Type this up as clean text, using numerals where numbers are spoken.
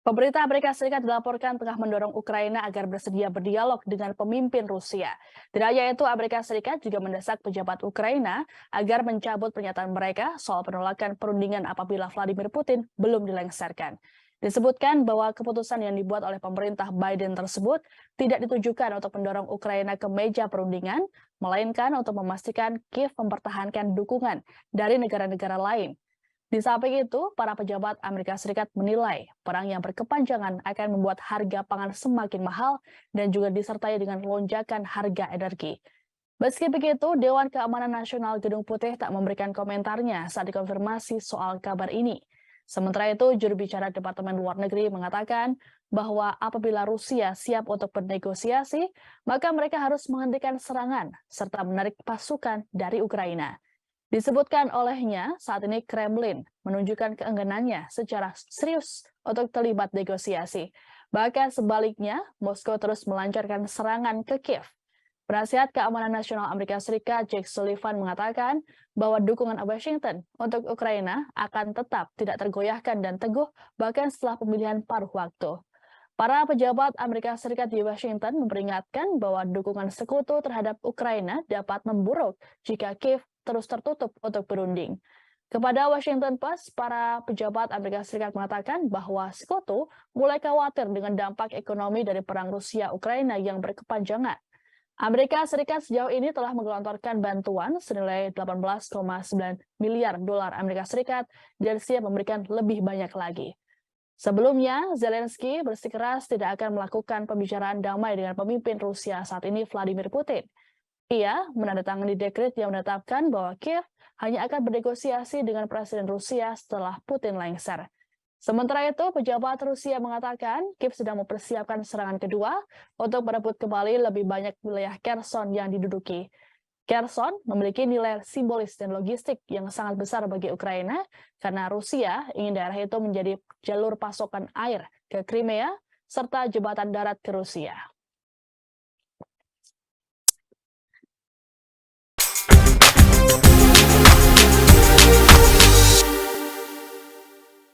Pemerintah Amerika Serikat dilaporkan tengah mendorong Ukraina agar bersedia berdialog dengan pemimpin Rusia. Tidak hanya itu, Amerika Serikat juga mendesak pejabat Ukraina agar mencabut pernyataan mereka soal penolakan perundingan apabila Vladimir Putin belum dilengsarkan. Disebutkan bahwa keputusan yang dibuat oleh pemerintah Biden tersebut tidak ditujukan untuk mendorong Ukraina ke meja perundingan, melainkan untuk memastikan Kiev mempertahankan dukungan dari negara-negara lain. Di samping itu, para pejabat Amerika Serikat menilai perang yang berkepanjangan akan membuat harga pangan semakin mahal dan juga disertai dengan lonjakan harga energi. Meski begitu, Dewan Keamanan Nasional Gedung Putih tak memberikan komentarnya saat dikonfirmasi soal kabar ini. Sementara itu, juru bicara Departemen Luar Negeri mengatakan bahwa apabila Rusia siap untuk bernegosiasi, maka mereka harus menghentikan serangan serta menarik pasukan dari Ukraina. Disebutkan olehnya, saat ini Kremlin menunjukkan keengganannya secara serius untuk terlibat negosiasi. Bahkan sebaliknya, Moskow terus melancarkan serangan ke Kiev. Penasihat Keamanan Nasional Amerika Serikat Jake Sullivan mengatakan bahwa dukungan Washington untuk Ukraina akan tetap tidak tergoyahkan dan teguh bahkan setelah pemilihan paruh waktu. Para pejabat Amerika Serikat di Washington memperingatkan bahwa dukungan sekutu terhadap Ukraina dapat memburuk jika Kiev terus tertutup untuk berunding. Kepada Washington Post, para pejabat Amerika Serikat mengatakan bahwa sekutu mulai khawatir dengan dampak ekonomi dari perang Rusia-Ukraina yang berkepanjangan. Amerika Serikat sejauh ini telah menggelontorkan bantuan senilai 18,9 miliar dolar Amerika Serikat dan siap memberikan lebih banyak lagi. Sebelumnya, Zelensky bersikeras tidak akan melakukan pembicaraan damai dengan pemimpin Rusia saat ini, Vladimir Putin. Ia menandatangani dekret yang menetapkan bahwa Kiev hanya akan bernegosiasi dengan Presiden Rusia setelah Putin lengser. Sementara itu, pejabat Rusia mengatakan Kiev sedang mempersiapkan serangan kedua untuk merebut kembali lebih banyak wilayah Kherson yang diduduki. Kherson memiliki nilai simbolis dan logistik yang sangat besar bagi Ukraina karena Rusia ingin daerah itu menjadi jalur pasokan air ke Crimea serta jembatan darat ke Rusia.